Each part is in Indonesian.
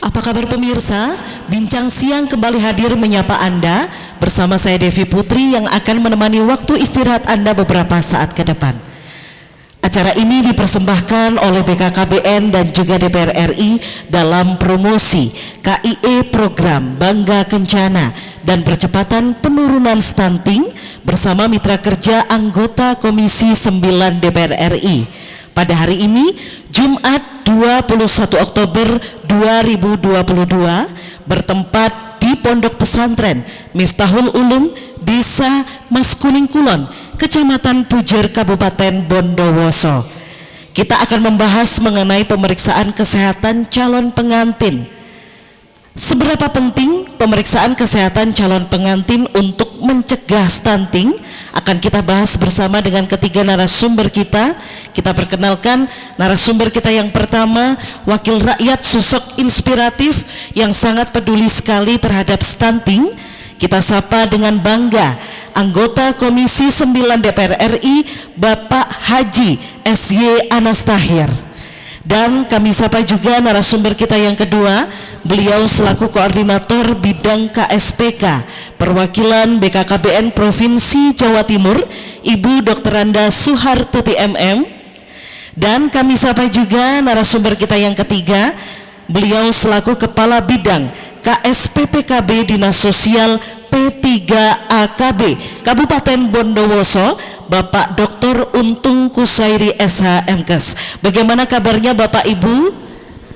Apa kabar pemirsa? Bincang Siang kembali hadir menyapa Anda bersama saya Devi Putri yang akan menemani waktu istirahat Anda beberapa saat ke depan. Acara ini dipersembahkan oleh BKKBN dan juga DPR RI dalam promosi KIE program Bangga Kencana dan percepatan penurunan stunting bersama mitra kerja anggota Komisi 9 DPR RI. Pada hari ini, Jumat 21 Oktober 2022, bertempat di Pondok Pesantren Miftahul Ulum, Desa Mas Kuning Kulon, Kecamatan Pujer, Kabupaten Bondowoso. Kita akan membahas mengenai pemeriksaan kesehatan calon pengantin. Seberapa penting pemeriksaan kesehatan calon pengantin untuk mencegah stunting akan kita bahas bersama dengan ketiga narasumber kita. Kita perkenalkan narasumber kita yang pertama, wakil rakyat sosok inspiratif yang sangat peduli sekali terhadap stunting. Kita sapa dengan bangga anggota Komisi 9 DPR RI Bapak Haji SY Anas Tahir. Dan kami sapa juga narasumber kita yang kedua, beliau selaku koordinator bidang KSPK perwakilan BKKBN Provinsi Jawa Timur, Ibu Dr. Anda Suhartuti MM. Dan kami sapa juga narasumber kita yang ketiga, beliau selaku kepala bidang KSPPKB Dinas Sosial P3AKB Kabupaten Bondowoso, Bapak Dr. Untung Kusairi SH MKes. Bagaimana kabarnya Bapak Ibu?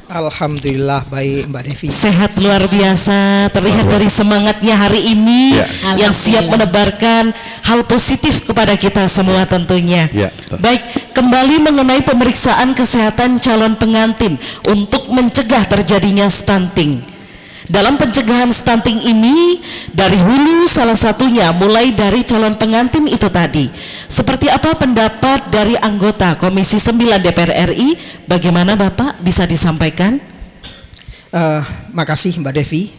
Alhamdulillah baik Mbak Devi. Sehat luar biasa, terlihat dari semangatnya hari ini yang siap menebarkan hal positif kepada kita semua tentunya. Baik, kembali mengenai pemeriksaan kesehatan calon pengantin untuk mencegah terjadinya stunting. Dalam pencegahan stunting ini dari hulu salah satunya mulai dari calon pengantin itu tadi. Seperti apa pendapat dari anggota Komisi 9 DPR RI? Bagaimana Bapak bisa disampaikan? Makasih Mbak Devi.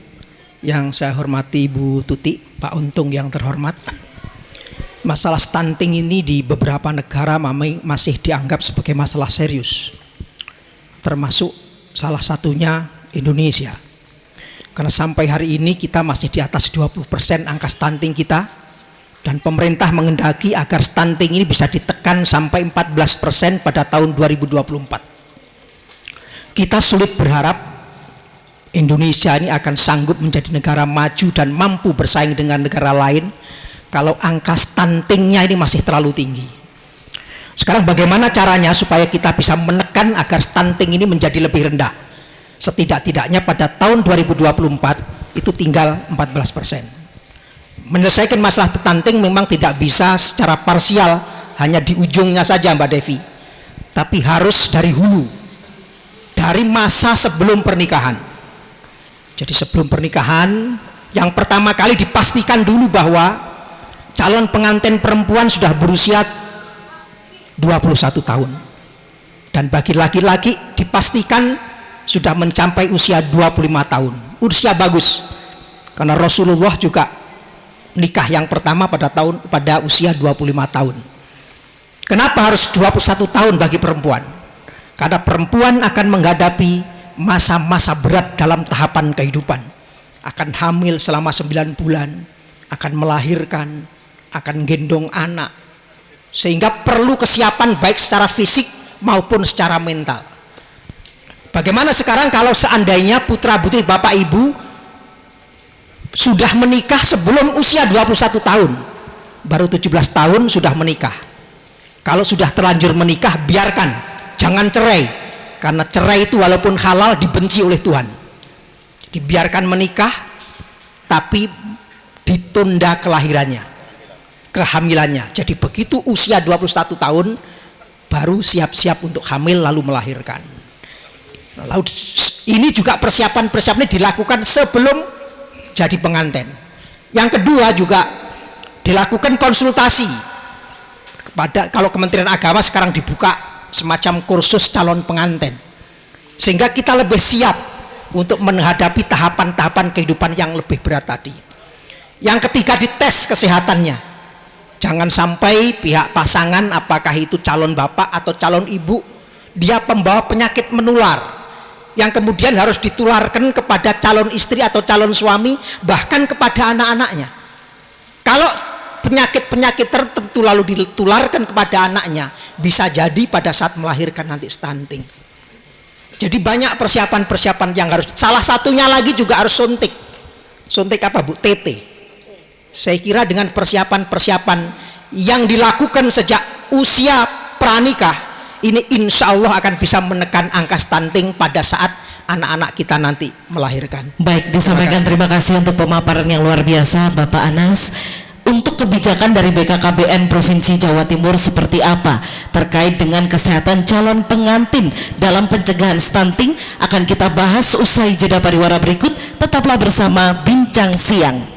Yang saya hormati Ibu Tuti, Pak Untung yang terhormat. Masalah stunting ini di beberapa negara masih dianggap sebagai masalah serius. Termasuk salah satunya Indonesia. Karena sampai hari ini kita masih di atas 20% angka stunting kita, dan pemerintah menghendaki agar stunting ini bisa ditekan sampai 14% pada tahun 2024. Kita sulit berharap Indonesia ini akan sanggup menjadi negara maju dan mampu bersaing dengan negara lain kalau angka stuntingnya ini masih terlalu tinggi. Sekarang bagaimana caranya supaya kita bisa menekan agar stunting ini menjadi lebih rendah? Setidak-tidaknya pada tahun 2024 itu tinggal 14%. Menyelesaikan masalah stunting memang tidak bisa secara parsial hanya di ujungnya saja Mbak Devi, tapi harus dari hulu, dari masa sebelum pernikahan. Jadi sebelum pernikahan yang pertama kali dipastikan dulu bahwa calon pengantin perempuan sudah berusia 21 tahun, dan bagi laki-laki dipastikan sudah mencapai usia 25 tahun. Usia bagus, karena Rasulullah juga nikah yang pertama pada usia 25 tahun. Kenapa harus 21 tahun bagi perempuan? Karena perempuan akan menghadapi masa-masa berat dalam tahapan kehidupan. Akan hamil selama 9 bulan, akan melahirkan, akan gendong anak, sehingga perlu kesiapan baik secara fisik maupun secara mental. Bagaimana sekarang kalau seandainya putra putri Bapak Ibu sudah menikah sebelum usia 21 tahun, baru 17 tahun sudah menikah? Kalau sudah terlanjur menikah, biarkan, jangan cerai, karena cerai itu walaupun halal dibenci oleh Tuhan. Dibiarkan menikah, tapi ditunda kelahirannya, kehamilannya. Jadi begitu usia 21 tahun baru siap-siap untuk hamil lalu melahirkan. Lalu ini juga persiapan dilakukan sebelum jadi pengantin. Yang kedua juga dilakukan konsultasi kepada, kalau Kementerian Agama sekarang dibuka semacam kursus calon pengantin, sehingga kita lebih siap untuk menghadapi tahapan-tahapan kehidupan yang lebih berat tadi. Yang ketiga, dites kesehatannya. Jangan sampai pihak pasangan, apakah itu calon bapak atau calon ibu, dia pembawa penyakit menular yang kemudian harus ditularkan kepada calon istri atau calon suami, bahkan kepada anak-anaknya. Kalau penyakit-penyakit tertentu lalu ditularkan kepada anaknya, bisa jadi pada saat melahirkan nanti stunting. Jadi banyak persiapan-persiapan yang harus, salah satunya lagi juga harus suntik. Suntik apa Bu? TT. Saya kira dengan persiapan-persiapan yang dilakukan sejak usia pranikah, ini insya Allah akan bisa menekan angka stunting pada saat anak-anak kita nanti melahirkan. Baik, disampaikan terima kasih untuk pemaparan yang luar biasa Bapak Anas. Untuk kebijakan dari BKKBN Provinsi Jawa Timur seperti apa terkait dengan kesehatan calon pengantin dalam pencegahan stunting akan kita bahas usai jeda pariwara berikut. Tetaplah bersama Bincang Siang.